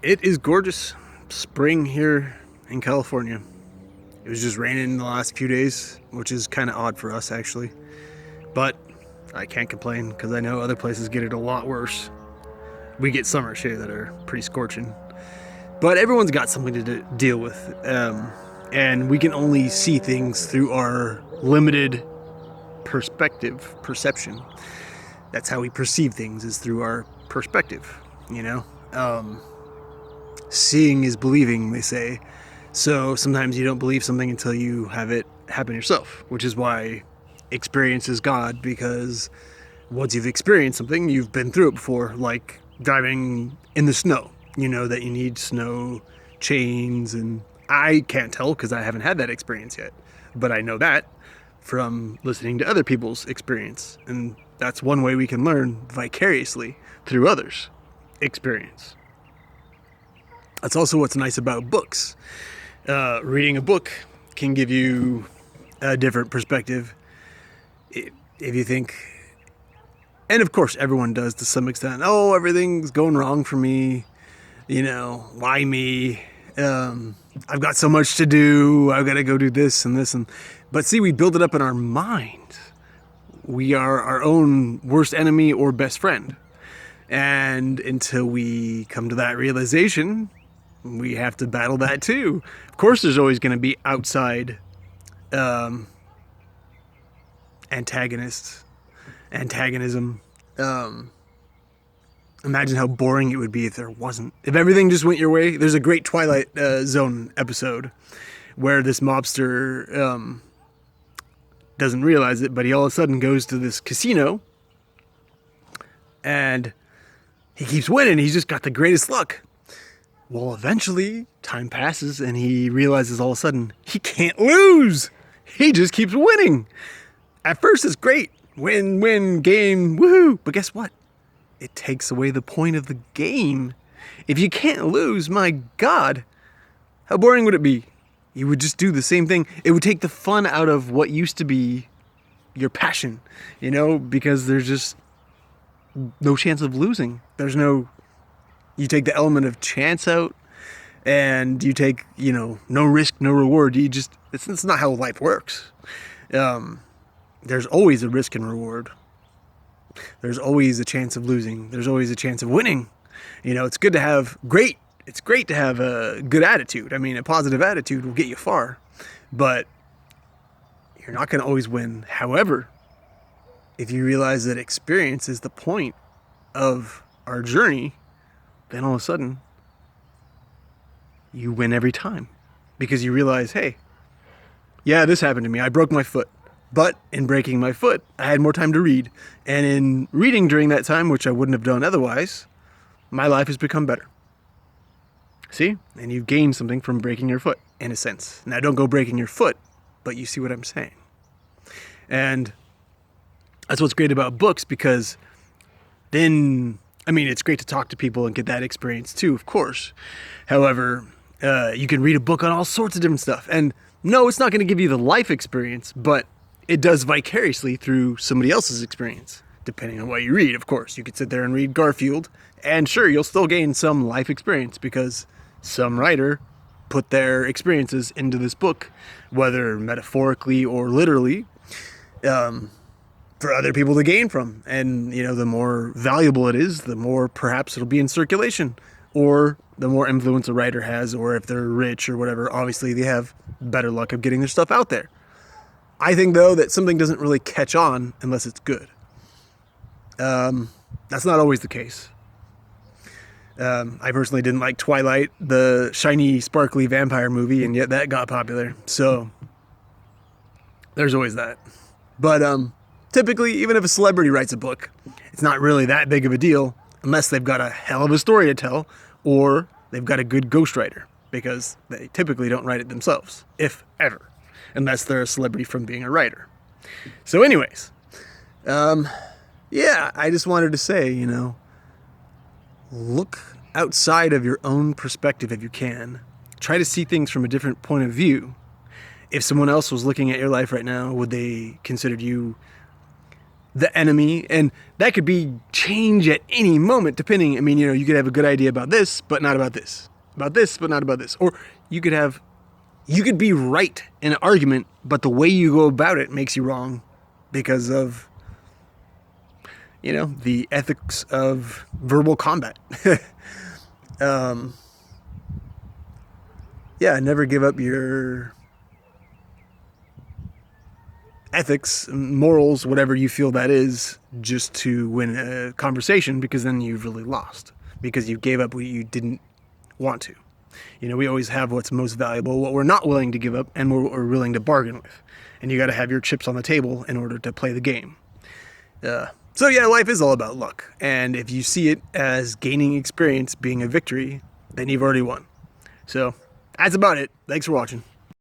It is gorgeous spring here in California. It was just raining the last few days, which is kind of odd for us actually. But I can't complain because I know other places get it a lot worse. We get summers here that are pretty scorching. But everyone's got something to deal with. And we can only see things through our limited perception. That's how we perceive things, is through our perspective, you know? Seeing is believing, they say. So sometimes you don't believe something until you have it happen yourself, which is why experience is God, because once you've experienced something, you've been through it before, like driving in the snow. You know that you need snow chains, and I can't tell because I haven't had that experience yet. But I know that from listening to other people's experience. And that's one way we can learn vicariously through others' experience. That's also what's nice about books. Reading a book can give you a different perspective. If you think, and of course everyone does to some extent, oh, everything's going wrong for me, why me? I've got so much to do, I've got to go do this and this. But see, we build it up in our mind. We are our own worst enemy or best friend. And until we come to that realization, we have to battle that too. Of course, there's always going to be outside antagonism. Imagine how boring it would be if there wasn't. If everything just went your way. There's a great Twilight Zone episode where this mobster doesn't realize it, but he all of a sudden goes to this casino and he keeps winning. He's just got the greatest luck. Well, eventually, time passes and he realizes all of a sudden he can't lose. He just keeps winning. At first, it's great. Win, game, woohoo. But guess what? It takes away the point of the game. If you can't lose, my God, how boring would it be? You would just do the same thing. It would take the fun out of what used to be your passion, because there's just no chance of losing. You take the element of chance out, and you take, no risk, no reward. It's not how life works. There's always a risk and reward. There's always a chance of losing. There's always a chance of winning. It's good to have it's great to have a good attitude. I mean, a positive attitude will get you far, but you're not going to always win. However, if you realize that experience is the point of our journey, then all of a sudden you win every time, because you realize, hey, yeah, this happened to me. I broke my foot. But in breaking my foot, I had more time to read. And in reading during that time, which I wouldn't have done otherwise, my life has become better. See? And you've gained something from breaking your foot, in a sense. Now, don't go breaking your foot, but you see what I'm saying. And that's what's great about books, because then, it's great to talk to people and get that experience too, of course. However, you can read a book on all sorts of different stuff. And no, it's not going to give you the life experience, but it does vicariously through somebody else's experience, depending on what you read, of course. You could sit there and read Garfield, and sure, you'll still gain some life experience because some writer put their experiences into this book, whether metaphorically or literally, for other people to gain from. And, the more valuable it is, the more perhaps it'll be in circulation, or the more influence a writer has, or if they're rich or whatever, obviously they have better luck of getting their stuff out there. I think, though, that something doesn't really catch on unless it's good. That's not always the case. I personally didn't like Twilight, the shiny, sparkly vampire movie, and yet that got popular. So there's always that. But typically, even if a celebrity writes a book, it's not really that big of a deal unless they've got a hell of a story to tell, or they've got a good ghostwriter, because they typically don't write it themselves, if ever, unless they're a celebrity from being a writer. So anyways, I just wanted to say, look outside of your own perspective if you can. Try to see things from a different point of view. If someone else was looking at your life right now, would they consider you the enemy, and that could be change at any moment depending. I mean, you could have a good idea about this but not about this, but not about this, or you could be right in an argument but the way you go about it makes you wrong because of the ethics of verbal combat. Yeah, never give up your ethics, morals, whatever you feel that is, just to win a conversation, because then you've really lost, because you gave up what you didn't want to. We always have what's most valuable, what we're not willing to give up, and what we're willing to bargain with. And you got to have your chips on the table in order to play the game. So yeah, life is all about luck. And if you see it as gaining experience being a victory, then you've already won. So that's about it. Thanks for watching.